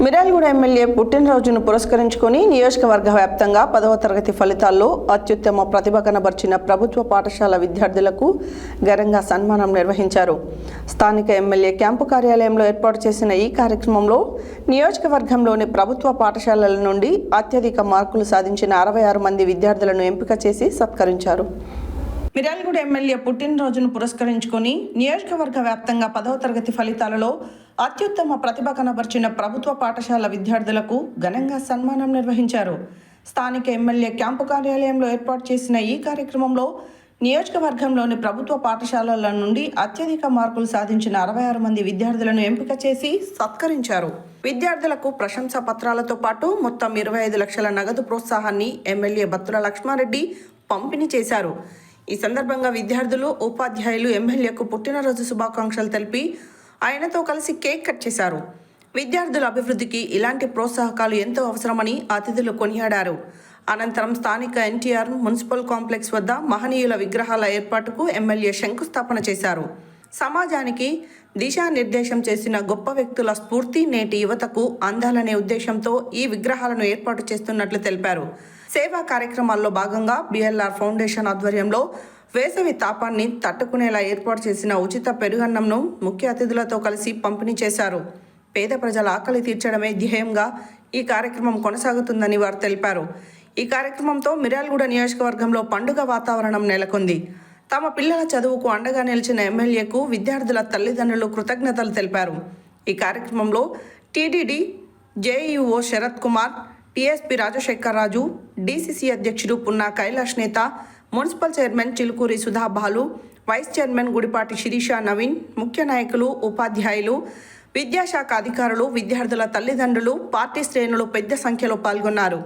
Miryalaguda MLA పుట్టినరోజును పురస్కరించుకొని నియోజకవర్గ వ్యాప్తంగా 10వ తరగతి ఫలితాల్లో అత్యుత్తమ ప్రతిభ కనబర్చిన ప్రభుత్వ పాఠశాల విద్యార్థులకు ఘనంగా సన్మానం నిర్వహించారు. స్థానిక ఎమ్మెల్యే క్యాంపు కార్యాలయంలో ఏర్పాటు చేసిన ఈ కార్యక్రమంలో నియోజకవర్గంలోని ప్రభుత్వ పాఠశాలల నుండి అత్యధిక మార్కులు సాధించిన 66 మంది విద్యార్థులను ఎంపిక చేసి సత్కరించారు. మిర్యాలగూడ ఎమ్మెల్యే పుట్టినరోజును పురస్కరించుకొని నియోజకవర్గ వ్యాప్తంగా 10వ తరగతి ఫలితాలలో అత్యుత్తమ ప్రతిభ కనబర్చిన ప్రభుత్వ పాఠశాల విద్యార్థులకు ఘనంగా సన్మానం నిర్వహించారు. స్థానిక ఎమ్మెల్యే క్యాంపు కార్యాలయంలో ఏర్పాటు చేసిన ఈ కార్యక్రమంలో నియోజకవర్గంలోని ప్రభుత్వ పాఠశాలల నుండి అత్యధిక మార్కులు సాధించిన 66 మంది విద్యార్థులను ఎంపిక చేసి సత్కరించారు. విద్యార్థులకు ప్రశంసా పత్రాలతో పాటు మొత్తం 25 లక్షల నగదు ప్రోత్సాహాన్ని ఎమ్మెల్యే బత్తుల లక్ష్మారెడ్డి పంపిణీ చేశారు. ఈ సందర్భంగా విద్యార్థులు, ఉపాధ్యాయులు ఎమ్మెల్యేకు పుట్టినరోజు శుభాకాంక్షలు తెలిపి ఆయనతో కలిసి కేక్ కట్ చేశారు. విద్యార్థుల అభివృద్ధికి ఇలాంటి ప్రోత్సాహకాలు ఎంతో అవసరమని అతిథులు కొనియాడారు. అనంతరం స్థానిక ఎన్టీఆర్ మున్సిపల్ కాంప్లెక్స్ వద్ద మహనీయుల విగ్రహాల ఏర్పాటుకు ఎమ్మెల్యే శంకుస్థాపన చేశారు. సమాజానికి దిశానిర్దేశం చేసిన గొప్ప వ్యక్తుల స్ఫూర్తి నేటి యువతకు అందాలనే ఉద్దేశంతో ఈ విగ్రహాలను ఏర్పాటు చేస్తున్నట్లు తెలిపారు. సేవా కార్యక్రమాల్లో భాగంగా బిఎల్ఆర్ ఫౌండేషన్ ఆధ్వర్యంలో వేసవి తాపాన్ని తట్టుకునేలా ఏర్పాటు చేసిన ఉచిత పెరుగన్నంను ముఖ్య అతిథులతో కలిసి పంపిణీ చేశారు. పేద ప్రజల ఆకలి తీర్చడమే ధ్యేయంగా ఈ కార్యక్రమం కొనసాగుతుందని వారు తెలిపారు. ఈ కార్యక్రమంతో మిర్యాలగూడ నియోజకవర్గంలో పండుగ వాతావరణం నెలకొంది. తమ పిల్లల చదువుకు అండగా నిలిచిన ఎమ్మెల్యేకు విద్యార్థుల తల్లిదండ్రులు కృతజ్ఞతలు తెలిపారు. ఈ కార్యక్రమంలో TDD JEO Sharath Kumar, TSP Rajasekhar Raju, DCC అధ్యక్షుడు పున్నా కైలాష్ నేత, municipal chairman Chilukuri Sudha Balu, vice chairman Gudipati Sirisha Naveen, ముఖ్య నాయకులు, ఉపాధ్యాయులు, విద్యాశాఖ అధికారులు, విద్యార్థుల తల్లిదండ్రులు, పార్టీ శ్రేణులు పెద్ద సంఖ్యలో పాల్గొన్నారు.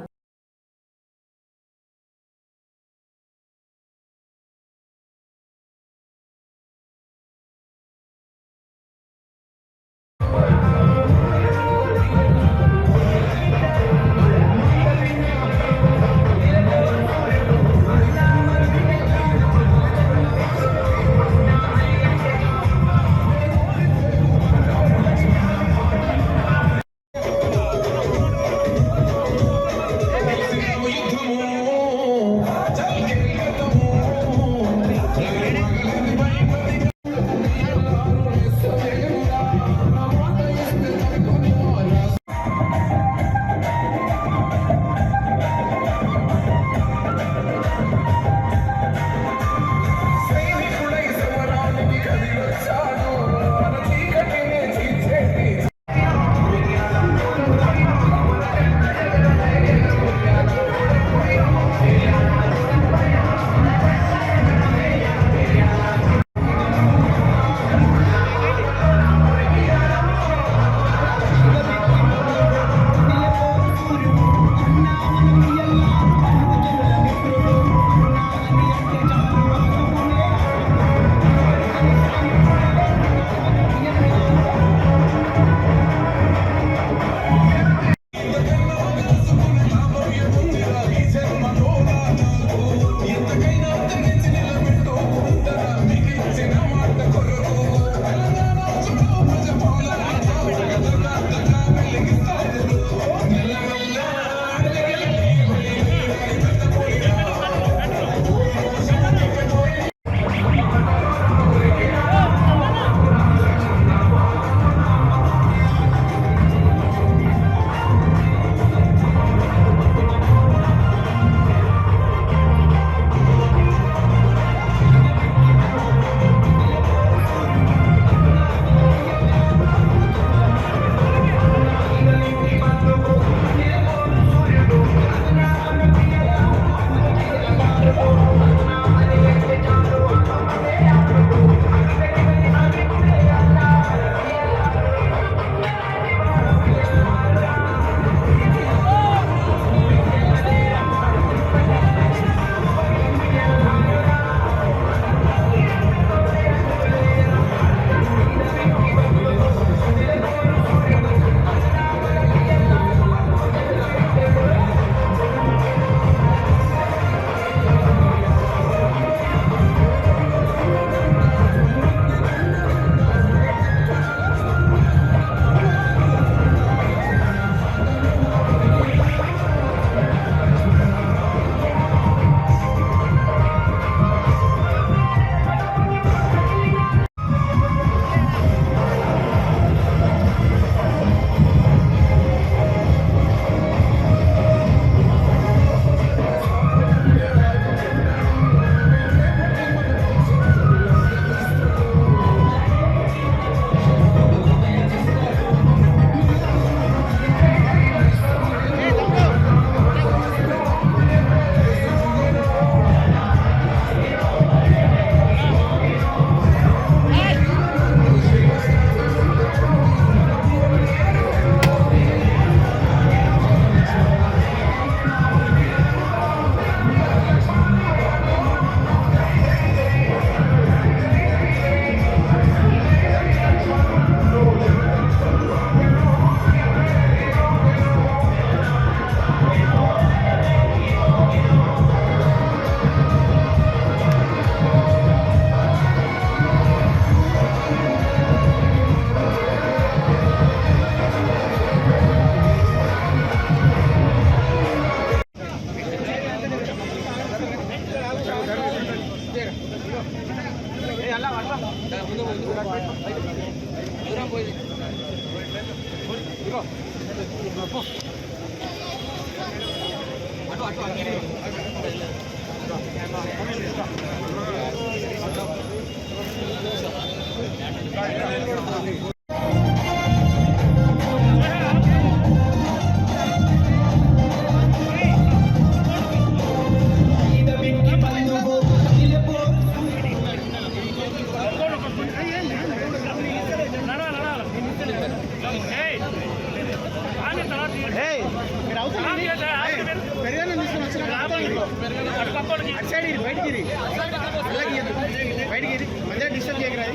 బయటికి మధ్య డిస్టర్బ్ చేయకరా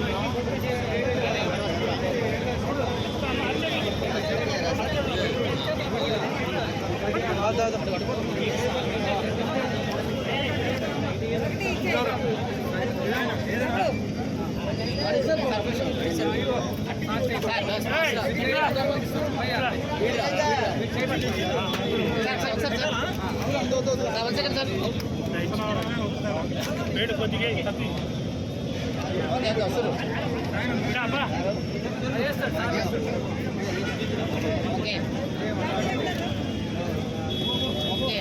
ఓకే